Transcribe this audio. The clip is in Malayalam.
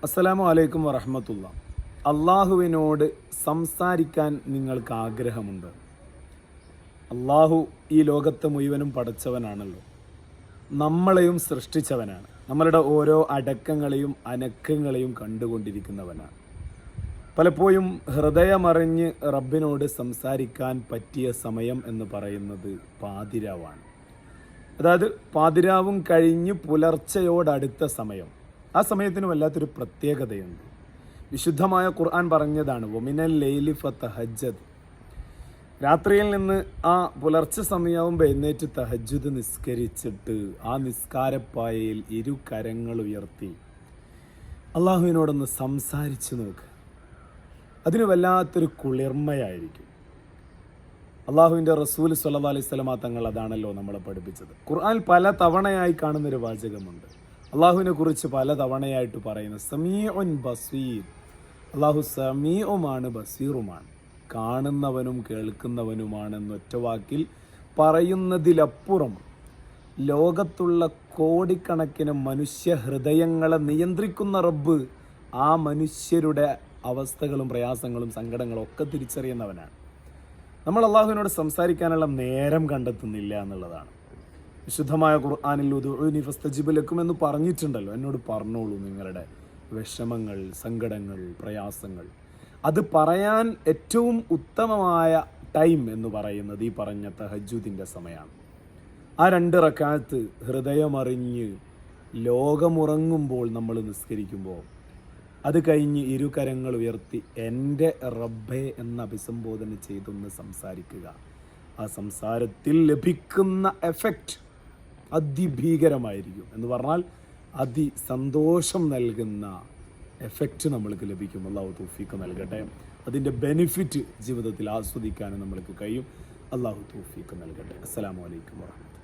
അസ്സലാമു അലൈക്കും വറഹ്മത്തുള്ളാ. അള്ളാഹുവിനോട് സംസാരിക്കാൻ നിങ്ങൾക്ക് ആഗ്രഹമുണ്ട്? അള്ളാഹു ഈ ലോകത്തെ മുഴുവനും പടച്ചവനാണല്ലോ, നമ്മളെയും സൃഷ്ടിച്ചവനാണ്, നമ്മളുടെ ഓരോ അടക്കങ്ങളെയും അനക്കങ്ങളെയും കണ്ടുകൊണ്ടിരിക്കുന്നവനാണ്. പലപ്പോഴും ഹൃദയമറിഞ്ഞ് റബ്ബിനോട് സംസാരിക്കാൻ പറ്റിയ സമയം എന്ന് പറയുന്നത് പാതിരാവാണ്. അതായത് പാതിരാവും കഴിഞ്ഞ് പുലർച്ചയോടടുത്ത സമയം. ആ സമയത്തിന് വല്ലാത്തൊരു പ്രത്യേകതയുണ്ട്. വിശുദ്ധമായ ഖുർആൻ പറഞ്ഞതാണ്, വമിനൽ ലൈലി ഫതഹജ്ജദ്. രാത്രിയിൽ നിന്ന് ആ പുലർച്ചെ സമയമാകുമ്പോൾ എഴുന്നേറ്റ് തഹജ്ജുദ് നിസ്കരിച്ചിട്ട് ആ നിസ്കാരപ്പായയിൽ ഇരു കരങ്ങൾ ഉയർത്തി അള്ളാഹുവിനോടൊന്ന് സംസാരിച്ച് നോക്ക്. അതിന് വല്ലാത്തൊരു കുളിർമയായിരിക്കും. അള്ളാഹുവിൻ്റെ റസൂൽ സ്വല്ലല്ലാഹു അലൈഹി വസല്ലമ തങ്ങൾ അതാണല്ലോ നമ്മളെ പഠിപ്പിച്ചത്. ഖുർആൻ പല തവണയായി കാണുന്നൊരു വാചകമുണ്ട്. അള്ളാഹുവിനെ കുറിച്ച് പല തവണയായിട്ട് പറയുന്നത് സമീഉൻ ബസീർ. അള്ളാഹു സമീഉമാണ്, ബസീറുമാണ്, കാണുന്നവനും കേൾക്കുന്നവനുമാണെന്ന് ഒറ്റ വാക്കിൽ പറയുന്നതിലപ്പുറം ലോകത്തുള്ള കോടിക്കണക്കിന് മനുഷ്യ ഹൃദയങ്ങളെ നിയന്ത്രിക്കുന്ന റബ്ബ് ആ മനുഷ്യരുടെ അവസ്ഥകളും പ്രയാസങ്ങളും സങ്കടങ്ങളും ഒക്കെ തിരിച്ചറിയുന്നവനാണ്. നമ്മൾ അള്ളാഹുവിനോട് സംസാരിക്കാനുള്ള നേരം കണ്ടെത്തുന്നില്ല എന്നുള്ളതാണ്. വിശുദ്ധമായ ഖുർആനിൽ ഉദുഊനി ഫസ്തജിബ് ലക്കും എന്ന് പറഞ്ഞിട്ടുണ്ടല്ലോ. എന്നോട് പറഞ്ഞോളൂ നിങ്ങളുടെ വിഷമങ്ങൾ, സങ്കടങ്ങൾ, പ്രയാസങ്ങൾ. അത് പറയാൻ ഏറ്റവും ഉത്തമമായ ടൈം എന്ന് പറയുന്നത് ഈ പറഞ്ഞ തഹജ്ജുദിൻ്റെ സമയമാണ്. ആ 2 റക്അത്ത് ഹൃദയമറിഞ്ഞ് ലോകമുറങ്ങുമ്പോൾ നമ്മൾ നിസ്കരിക്കുമ്പോൾ അത് കഴിഞ്ഞ് ഇരു കരങ്ങൾ ഉയർത്തി എൻ്റെ റബ്ബേ എന്ന് അഭിസംബോധന ചെയ്തൊന്ന് സംസാരിക്കുക. ആ സംസാരത്തിൽ ലഭിക്കുന്ന എഫക്റ്റ് അതിഭീകരമായിരിക്കും. എന്ന് പറഞ്ഞാൽ അതിസന്തോഷം നൽകുന്ന എഫക്റ്റ് നമ്മൾക്ക് ലഭിക്കും. അല്ലാഹു തൗഫീഖ് നൽകട്ടെ. അതിൻ്റെ ബെനിഫിറ്റ് ജീവിതത്തിൽ ആസ്വദിക്കാനും നമ്മൾക്ക് കഴിയും. അല്ലാഹു തൗഫീഖ് നൽകട്ടെ. അസ്സലാമു അലൈക്കും വറഹ്മത്തുള്ളാഹി.